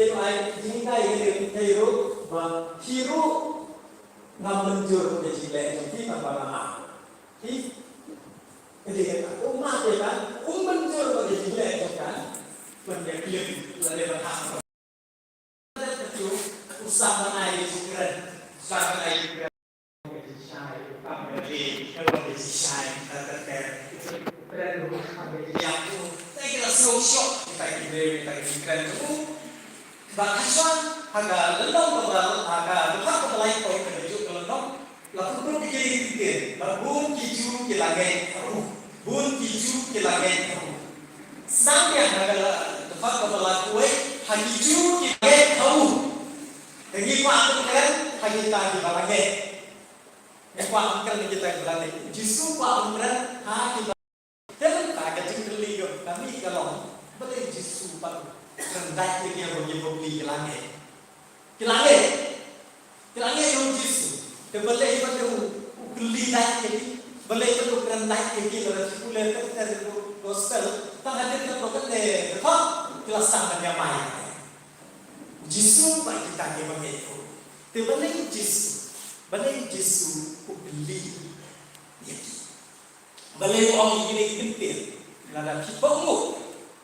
Jadi ai jingkai ini hiru ba hiru ngam menjur ke jile jadi apa nama hi jadi umat ya kan menjur ke jile kan menjadi lebih berhak itu usaha air keren usaha air shine kami kalau shine terkait keren yang saya kira so shock kita keren itu bahkan agak lelong keberal agak dekat kebelai kau kerja kelelong lalu pun pikir bun kiju kilangit bun kiju kilangit sampai agak dekat kebelai kue haju kilangit tahu jadi waktu kan hanya tadi balangit yang waktu kan kita balangit justru waktu kan kita dan tak kecil ligo kami kalau boleh justru waktu rendah dia bagi ke langit yang jisu terbalik pada ukli naik ini balik pada rendah ini lalu sekolah terus gospel tak ada terpakai dekat kelasan yang main jisu bagi kita yang begitu terbalik jisu ukli balik orang ini kentir lalu kipamu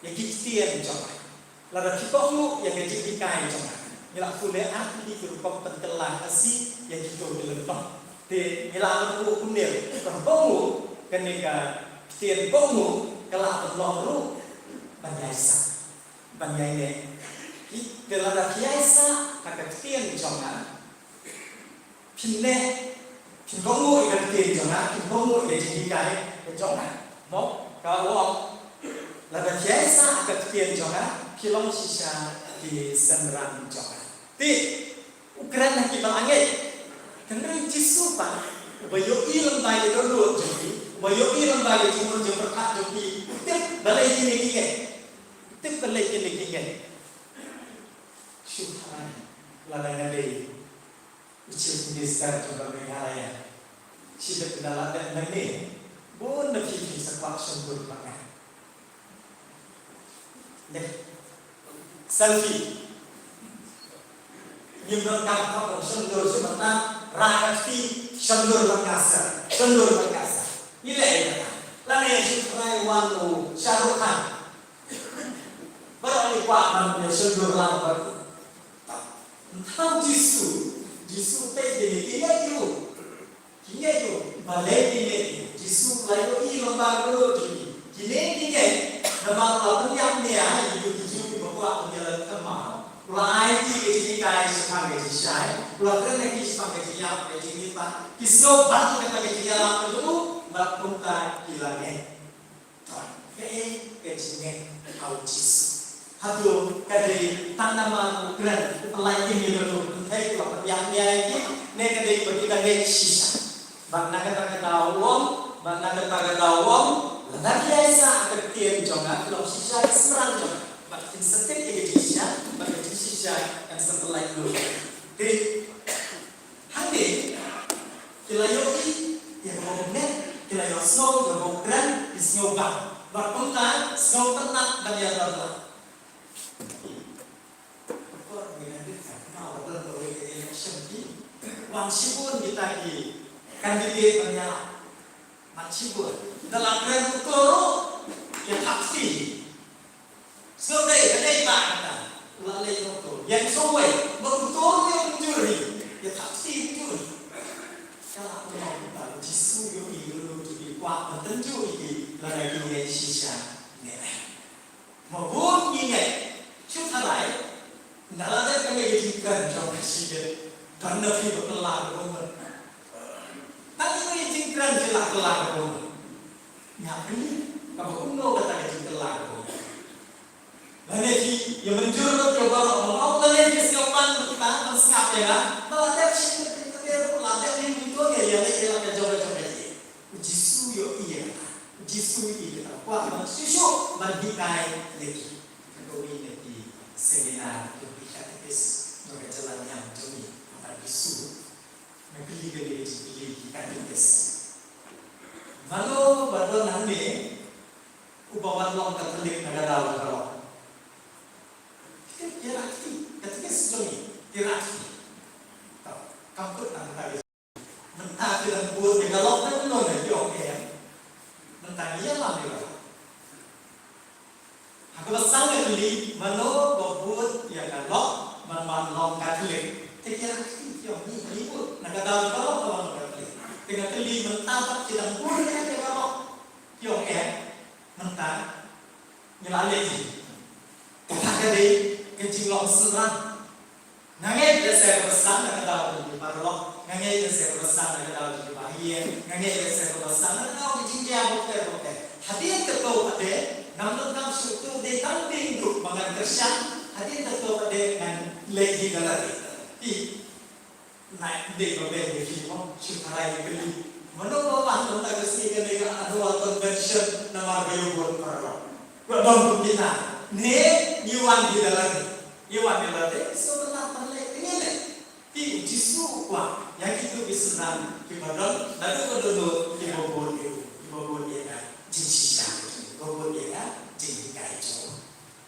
yang kita mencoba lalu kita yang dikai jangan nilai kuliah ahli berupa pentelah asi yang kita dilepas di nilai aku kunil berbomu ketika tiada bomu kelak berlalu banyak dalam kiasa kata tiada jangan pindah bomu ikan tiada jangan bomu ikan dikai jangan mau kalau lalu kiasa kata tiada jangan kilong sisa di senrang jangan di Ukraina kita angin karena jisu pak bayo ilang bayi dulu jadi bayo ilang bayi cuma jam berkat jadi tip balai ini syukuran ladang ada ucap desa coba mengalaya siapa dalam dan ini pun lebih sepak sumber pakai selfie nyimbolkan foto sendur sebentar rakyat sendur berkasa ini lah lalu yang supaya wanu syarukan baru ini kuat sendur lambat tahu jisu teh ini balai ini jisu lalu lembaga ini nama Allah yang dia itu bahwa menjalan kemau lain di kai sebagai sisai lakukan lagi sebagai siap dari kita kisah bantu kita berjalan itu lakukan hilangnya kecilnya autis hadu kadai tanaman keren lain ini dulu hey kalau yang ini nekadai berbeda sisa bangna kata dawong lagi biasa ada tiang jangan kalau sisa serang jangan makin setik Indonesia makin sisa yang setelah itu jadi hari kilayoki yang mau net kilayo snow yang mau grand di snow bang berpunta snow tenang dan yang lain Wang Sibun kita di kandidat menyala Wang Sibun dalam keren utoro yang aksi sebagai kedai bahkan lalai utoro yang sowe berutoro yang mencuri yang aksi mencuri kalau mau kita jisu yang itu jadi kuat mententu ini lalai ini sisa merah maupun ini cuma lain dalam kami izinkan jauh sih karena hidup kelar rumah. Tapi ini jingkran jelas kelar rumah. Nyapri, kamu kuno kata kelar rumah. Lalu yang menjurut coba mau lalu kesiapan kita mensiap ya. Malah dia kita latih ini itu ya yang coba-coba ini. Jisu yo iya, jisu iya. Wah, susu berdikai lagi. Kalau ini di seminar itu dikatis mereka jalan yang jauh. Isu, pilih kan tes. Malu baru nanti, ubawan long tertelik negara kalau. Kita kira tirasi. Kamu tentang tadi. Mentah kita buat develop dan non yang mentah dia lah dia. Aku pasang kali mano buat ya kalau man Katolik. Kira yang ini pun nak dalam kalau man Katolik. Dengan kali mentah kita buat ya kalau yang mentah nyalali. Kata kali kencing long serang. Ngangai dia saya pasang nak dalam di parlok. Ngangai dia saya pasang nak dalam di bahaya. Ngangai dia saya pasang nak dalam di jinjia bukan. Hadiah ketua pada namun kamu suatu di tamping duk bangan kerja hadiah ketua pada dengan lagi galari. Di naik di bawah di film syukurai beli. Menurut orang tentang kesini dengan annual convention nama bayuan parlok. Belum kita. Ne yuan di galari. Yuan di galari. Sebenarnya terlebih ini. Di jisu kuah yang itu bisa dipadam lalu kedua di bawah dia kan jinsia bawah dia kan jinsikai itu.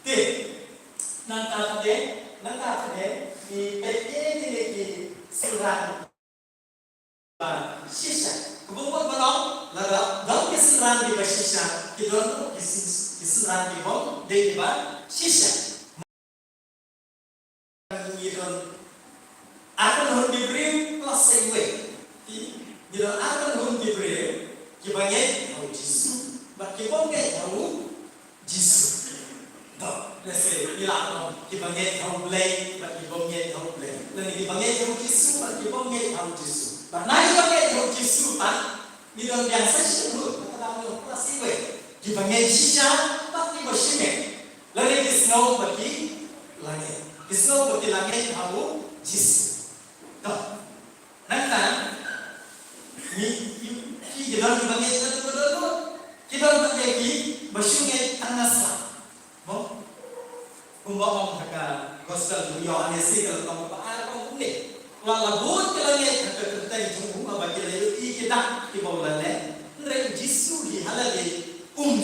Di nanti di PT ini surat sisa kemudian belum lalu dalam kesurat di sisa kita kesurat di bawah di sisa akan diberi plus segue. Di dalam akan diberi kibanyak tahu Yesus, kibanyak tahu Yesus. Dah, let's hilang kibanyak tahu play, kibanyak tahu play. Lalu kibanyak tahu Yesus, kibanyak tahu Yesus. Naik kibanyak tahu Yesus pan, di dalam biasa sebelum dalam plus segue. Kibanyak sisa, kibanyak sisa. Lalu kisno bagi langit, kisno bagi langit tahu Yesus. Dah, nanti ni dalam bagian itu betul. Kita bagi bersyukur anaslah. Mau ngomong dekat gospel dunia ni sih kalau kamu apa ni? Kalau labut kalau ni kita jumpa bagi lagi kita di bawah ni. Mereka Yesus di halal di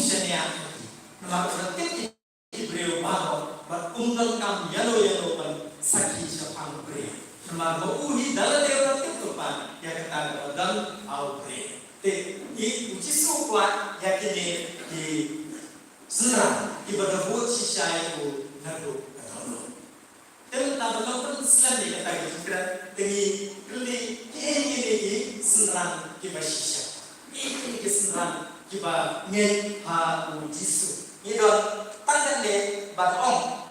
senia. Nama berarti Hebrew bahawa berumdal kamu yano pan sakit sepang beri. Nama bauhi dalam dia itu pan yang kata dalam aure. Ini Yesus kuat yakini di serang ibadah buat sisa itu naru. Dan tak berlaku Islam ni kata kita dengan kali ini serang kita sisa. Ini serang kita ngen Yesus. Ini dah tanda ni batong.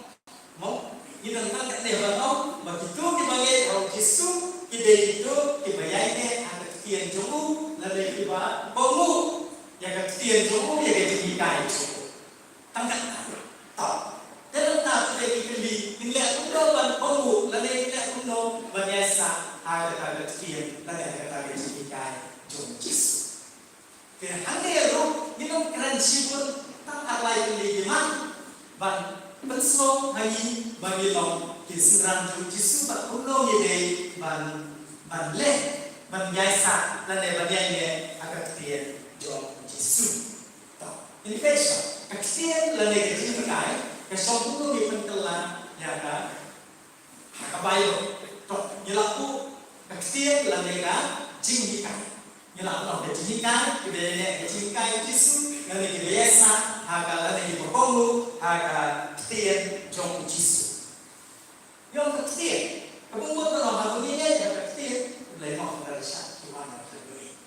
Mau ini tentang ni batong. Begitu dipanggil Yesus, kita itu dibayarnya ada ketian jauh, lalu kita bangu yang ketian jauh yang dijadikan jauh. Tangkap tak. Dalam tak kita lihat kuno bangu, lalu lihat kuno biasa ada ketian, lalu ada dijadikan jauh Yesus. Kerana itu minum keranci pun tak ada lagi mana, ban penslo lagi bagi long. Kesuran Yesus tak kuno ye ban le ban biasa dan le ban ye agak tiada jom Yesus. Tak. Ini fashion. Kesian le le kecil kai. Kesong kuno ye pentelan ya kan. Kabayo. Tak. Nyelaku kesian le le ka jing kai. Nyelaku le jing kai. Kita le jing kai Yesus. Le le biasa agak le le berkongu agak tiada jom Yesus. Yang kecil, kemudian kalau hal ini yang kecil, lemah dari satu mana sendiri.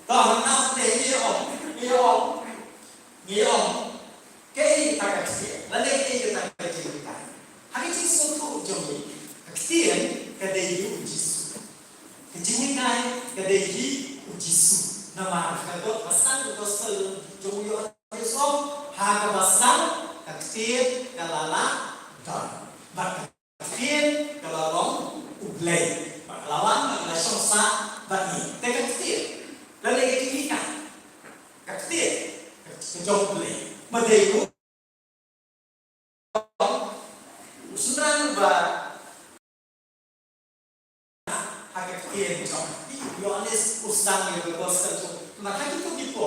Tahu nanti ni om, kei tak kecil, lalu kei tak kecil kita. Hari ini suatu jombi, kecil kadai Yesus, kecil kadai Yesus. Nama kata pasang gospel jauh Yesus harga pasang kecil kalala dan bak kecil kalalong ublay lawan langsung sa bani kecil lalu kecil kecil jauh ublay medeyu sudah ber harga kecil jauh Yohanes usang yang berkata, nah hati tu gitu,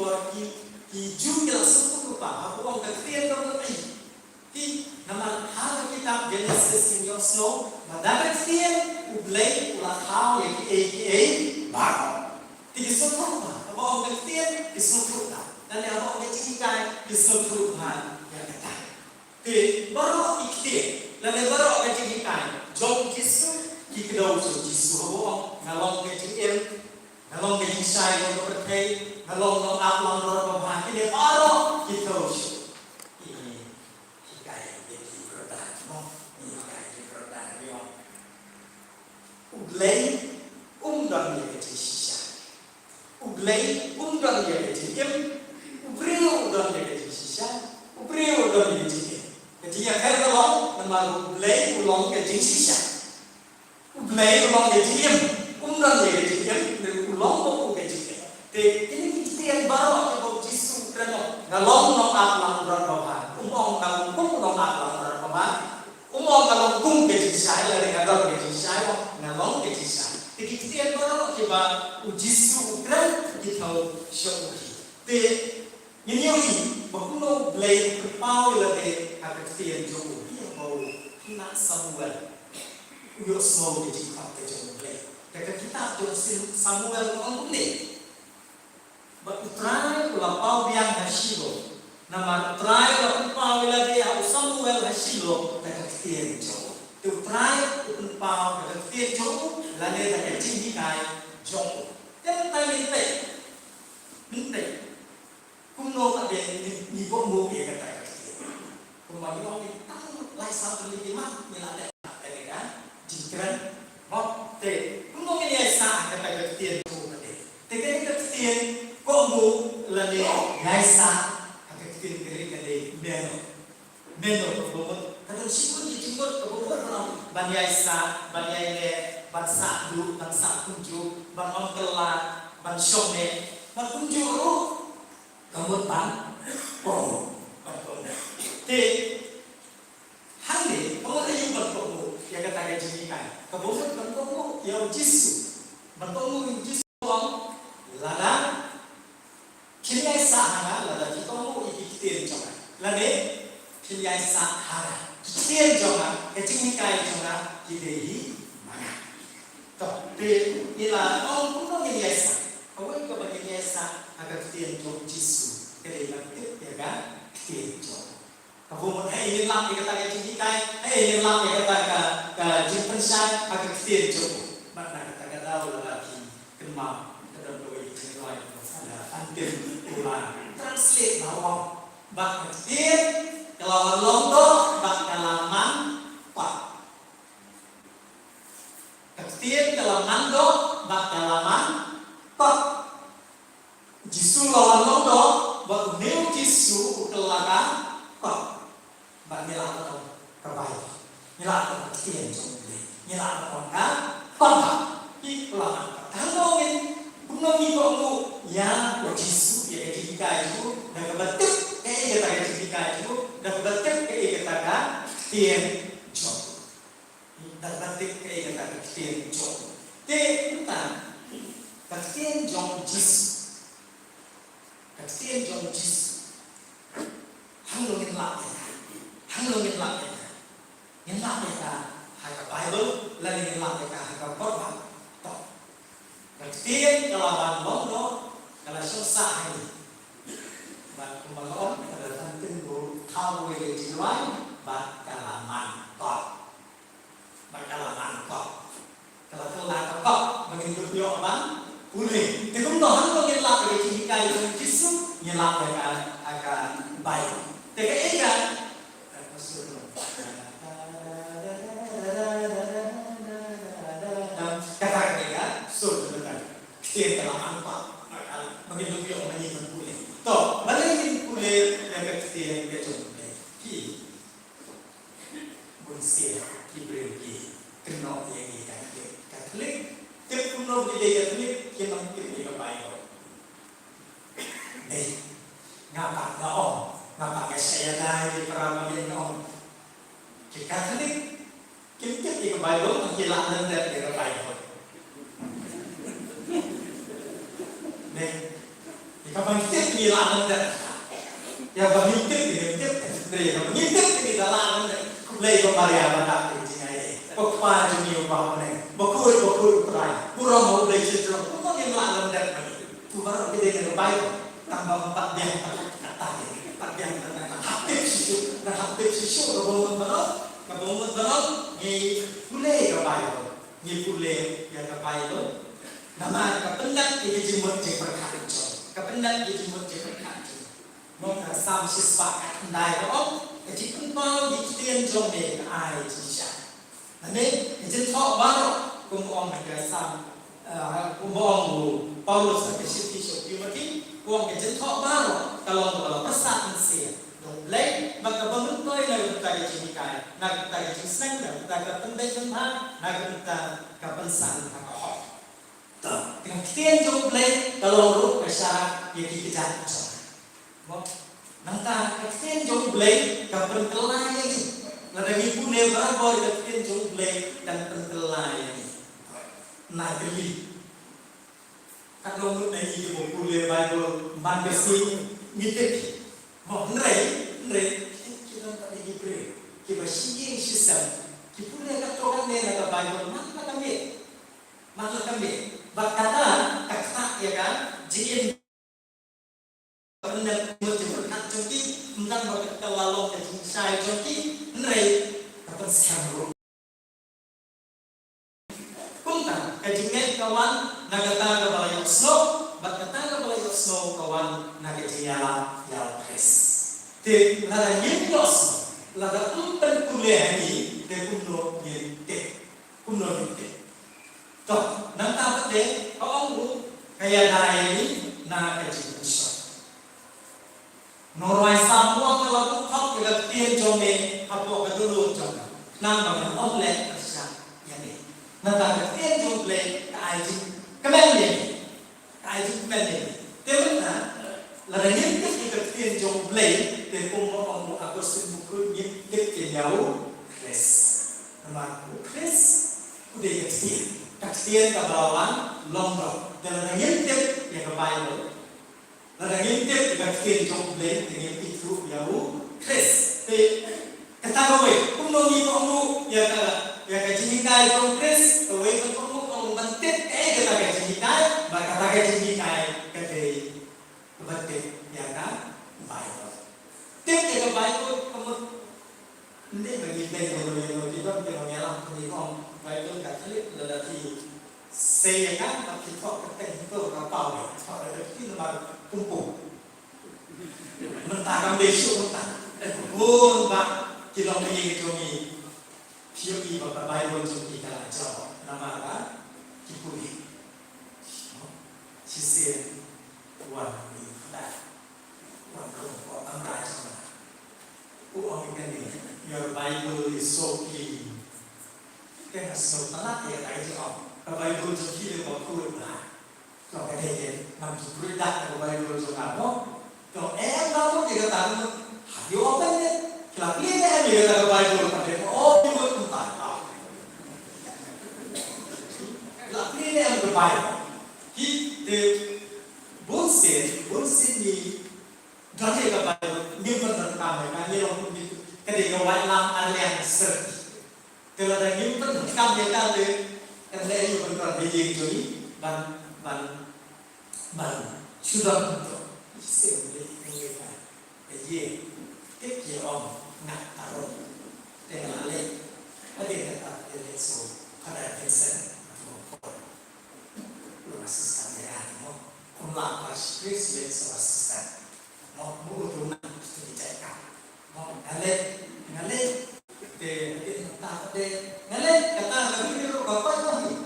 por ki juga langsung lupa aku orang ketian dong ki nama hal kitab Genesis in your snow madagat ketian ublay ulah hal yang bago ti sutru apa orang ketian ki sutru dan yang orang ketian ki sutru yang kata ti baru iktian dan baru ketian jom kisu ki kedau jisu apa ngalong ketian ngalong ketian sai untuk berkait ngalong no aplang no pemah ini baru kita usut ini hikayat jadi berdan no ini hikayat berdan yo ublay undang dia jadi sisa ublay undang dia jadi em ubreu undang dia jadi sisa ubreu undang dia jadi yang kaya kalau nama ublay ulang jadi sisa ublay ulang jadi em undang dia jadi em ulang kok jadi ini yang baru yang jisu kerana ngalong no aplang berapa umong ngalong kung no aplang berapa umong ngalong kung kejisai lari ngalong kejisai ngalong kejisai jadi kita yang baru coba jisu kerana kita syukur te ini bakuno blade berpau lagi agak tiang jauh dia mau nak Samuel uyok semua dijikap ke jauh blade dekat kita jauh Samuel orang ni utrai ulapau biang hasilo nama utrai ulapau lagi aku Samuel hasilo dekat tiang jauh utrai ulapau dekat tiang jauh lagi dekat tinggi kai jauh jangan tanya minta kuno tak ada ni bombo dia kata kembali orang ni tahu lai satu lima milada ada kan jikran mau te kuno ni asa kata tiang jauh kata te tiang kombo lagi gaisa agak kecil kering kade meno berbobot kalau sikut dijemput berbobot orang banyaisa banyaile bansa du bansa kunju ban ongkelan ban shome ban kunju kamu ban te hande kamu ayo bertemu ya kata kejikan kamu bertemu ya jisu bertemu jisu lada Kini sahara lada kita mau ikitin jangan, lada kini sahara ikitin jangan, kecil kai jangan kidehi mana? Tapi ila orang pun kini sah, awak juga kini sah agar kitin jom jisu, kini nanti ya kan kitin jom. Kamu mau ini lam kita kecil kai, ini lam kita ke jimpen sah agar kitin jom. Mana kita tahu lagi kenal terhadap doi cerita antir ulang translate bawah bak ketir kelawan londo bak kalaman pak ketir kelaman do bak kalaman pak jisu lawan londo bak neu jisu kelakan pak bak milah atau kebaik milah atau ketir jomble milah atau kan pak iklan kalau ini Punongi kamu yang Yesus ya ketika itu dah kebetul kita ketika itu dah kebetul kita kan tiang jom dah kebetul kita tiang jom tiang tiang jom Yesus tiang jom Yesus hanglongin lak yang lak mereka harga Bible lalu yang lak mereka harga Quran Kemudian kelawan londo kalau susah ini, bak kumalon kalau tantin bu tahu yang jiwa bak kalaman kok, kalau kelar kok menginjau yo bang, boleh. Tapi kalau orang nyelak dari jika itu jisu nyelak mereka akan baik. Tapi kan kata mereka sudah Tiada apa, mungkin lebih orang ini boleh. Toh, mana ini boleh yang ketiga yang betul boleh. Ki, bonsia, ki beriki, kena yang ini kan Katolik. Tapi kuno boleh Katolik, kita mungkin boleh baik. Nih, ngapa ngapa saya dah di peramal yang om. Ki Katolik, kita boleh baik, kita lakukan dan kita baik. Kapag nilalang na, yang pengintip dari pengintip di dalam kulai kemarian anak ini, pokpa juni upah mana, bakur perai, kurang mau beli sesuatu, kurang yang lalang dan tu baru kita yang baik, tambah 4 yang kata, 4 yang hati sisu, kebangun benar, ni kulai kebaik, ni kulai yang kebaik, nama kependak ini jemut jeperkan, kependak ini jemut jeperkan. Mong sam sepakat ndai đó cái chỉ cũng bao nhiêu tiền trong mình ai chỉ trả nên cái thọ bao cũng ông cái sam cũng ông Paulus cái sự Timothy cũng cái thọ bao kalau pesan sih dong lấy mà cái bang tôi là cái chỉ cái là cái chỉ sang là cái penting tentang là cái pesan cái họ cái tiền trong lấy kalau lu pesan ya kita Nanta kekien jauh belai dan pentelai ini. Nada ibu never boy kekien jauh belai dan pentelai ini. Nah beli. Kalau menurut ini ibu boleh Bible mandasi ngitek. Mau nrei kita tak lagi beri. Kita sih sistem. Kita boleh katakan ni nada Bible mana kami. Berkata kata ya kan jin benar menjadikan joki tentang berkata lalu yang saya joki nrei kapan sekarang kunta kajingan kawan nagata kabalay snow berkata kabalay snow kawan nagatiala yal pres te nada yos lada umpen kuliah ini te kuno yente toh nanti apa deh kau kayak dari ini na kajingan Norai semua kalau kau kita tian jome apa kita dulu jome, nama oleh kerja yang ini. Nanti tian jome kaji kemen ini. Teman lain kita tian jome tepung orang aku sebut ni jauh kres. Nama kres udah kestian kebalawan longdok. Dan lain yang kebayang. Nada ngintip kekien jom blend dengan itu yau Chris te kata kowe kumno kamu ya kajinikai jom Chris kowe kamu bentit kata kajinikai kata kajinikai kate bentit ya kan Bible tip ya Bible kamu ini bagi yang kita mengelam ini kom Bible Katolik ladati saya kan tapi kok ketemu kapal kalau ada itu kumpul mentah kami besok mentah pun pak kita pergi ke kami siapa bapak Bible cumi kalau jawab nama apa Kipuri sisir wan di dah wan kelompok antara sama uang ini your Bible is so clean kita harus tahu ya tak jawab Bible cumi dia mau kuat lah kalau kita ini mampu berita kalau Bible cumi apa kalau kamu juga tahu hari apa ni kalau dia juga tahu Bible pada oh juga entah kalau dia yang berbible kita bonsin ni dari ke Bible ni benar kami kan ni orang itu ketika walam alian serti kalau ada ni benar kami kan le kerana ini benar dia jadi ban sudah betul sebelum mereka ye ke om nak taruh dengan lek ada kata lek so ada tension lu asisten ya mau kumlah pas Chris lek so asisten mau butuh nak dicekak mau lek de tak de ngalek kata lagi dia bapak lagi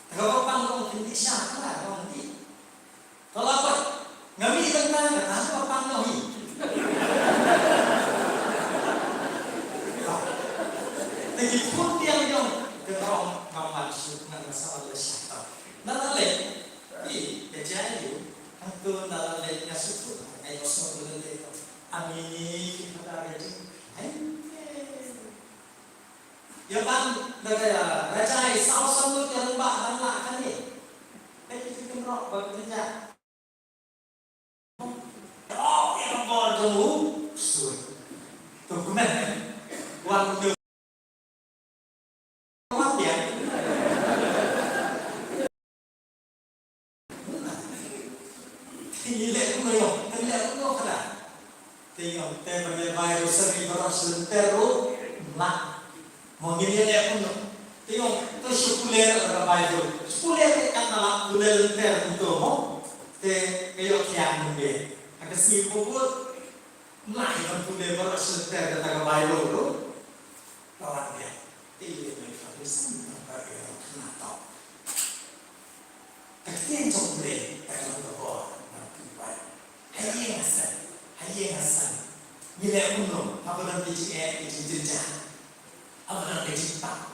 kalau panggung tinggi siapa orang ni kalau apa ngami tentang kata apa panggung ni lagi pun dia yang kerong kawan suka masalah siapa nalale ni jadi itu nalale yang suka ayo semua nalale amin kita ada ya kan, raja Saul yang mbak dan lah kan ni, tapi kita rock bekerja. Oh, yang bodoh, sulit. Dokumen, waktu ya. Tidak punya kena. Tengok, tengok virus virus terus nak mengirimnya pun. Tengok, tu sekuler orang virus. Sekuler kan nak sekuler tertentu, te kayak kian mungkin. Ada sih buat nak yang sekuler virus tertentu virus tu, orang dia. Tidak virus apa yang kena tahu. Ketika sekuler tertentu Hayeng Hasan, nilai umum, apa nanti jika dijajah, apa nanti jika,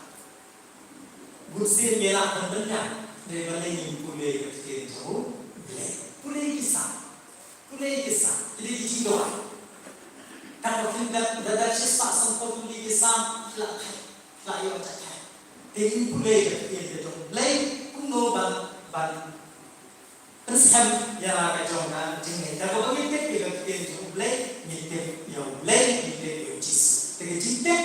busir gelap tentunya dari mana ini pulih ketika jauh, pulih kisah, jadi dicinta. Kalau kita dah sisa sampai pulih kisah, lah yang cakap, jadi pulih ketika jauh, kuno ban Teruskan yang akan jangka jenis. Kalau kita tidak kita mulai kita yang mulai kita ujisu. Dengan cinta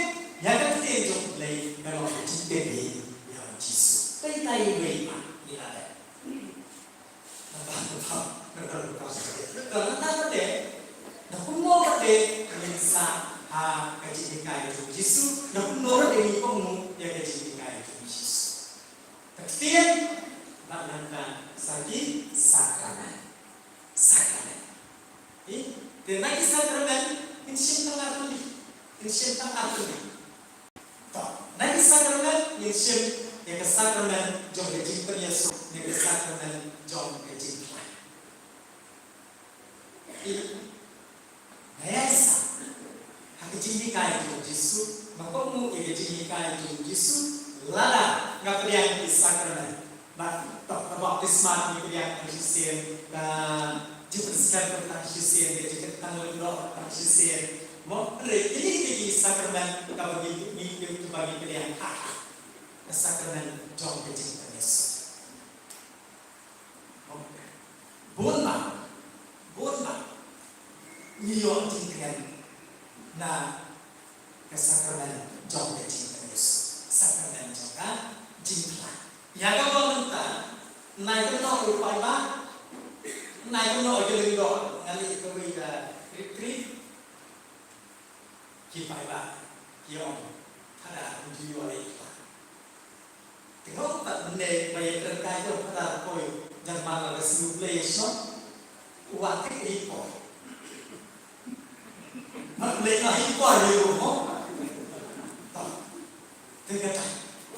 yang akan kita mulai kalau cinta ini yang ujisu. Kita ini ini ada. Kalau tak ada, nak umur ada mensa kaji kaya ujisu. Nak umur ada pun yang kaji kaya ujisu. Kemudian nak Sagi sakramen. Dan lagi sakramen insya Allah Lagi sakramen insya yang sakramen jom kejimpan Yesus, yang sakramen jom kejimpan. Biasa, hakijimika itu Yesus, makomu hakijimika itu Yesus, lada ngapriang di sakramen. Baptisma ni yang Kristian dan dipersiapkan tentang Kristian, jadi tentang doa tentang Kristian. Mau ini sakramen kalau itu bagi pilihan hak. Sakramen jom kecintaan Yesus. Bonma, niyo cintaan. Nah, sakramen jom kecintaan Yesus. Sakramen juga cinta. Yang kau minta, naik ke nol rupai bah, naik ke nol jadi dot, nanti kau bisa retreat, kipai bah, kiong, ada tujuh orang itu. Tengok tak benda bayar terkait tu pada kau, jangan malah resolution, waktu itu. Mereka itu ada rumah, tengok.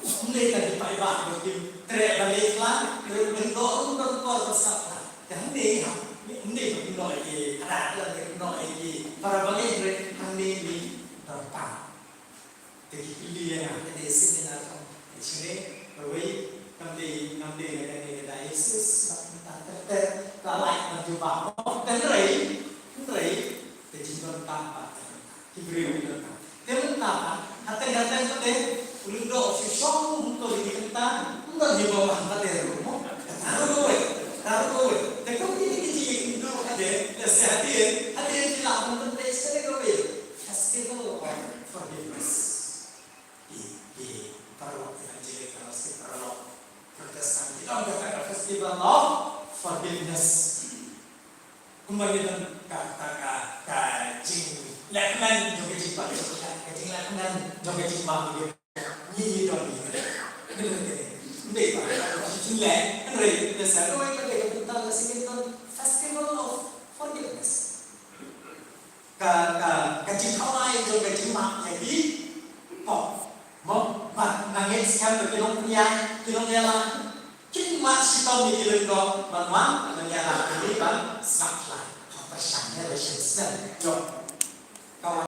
Mereka dipakai begitu, terbalik lah, bentuk besar. Yang ini begitu lagi, ada lagi lagi. Para balik ini terpang. Jadi pilihan ada seminar di sini, baru nanti ada Yesus, lalai mencoba, tenrai, jadi bertambah, diberi bertambah. Bertambah, hati-hati tu ulun do susong untuk dikenta untuk di bawah materi rumah taruh tekok ini kecil itu ada hadir tidak mengenai sekali festival of forgiveness di paralog evangelik paralog Protestan kita mengatakan festival of forgiveness kembali dan kata kajing lekman juga jimpa kajing lekman juga jimpa Ini dong ini pak, Chile, Henry, dasar orang yang tentang kesini festival of forgiveness. Kajing kawai juga kajing mak jadi, mau nangis kan berkilong nyala, kini masih tahu di kilong dong, bantuan nyala ini kan snapshot, apa sahnya relationship,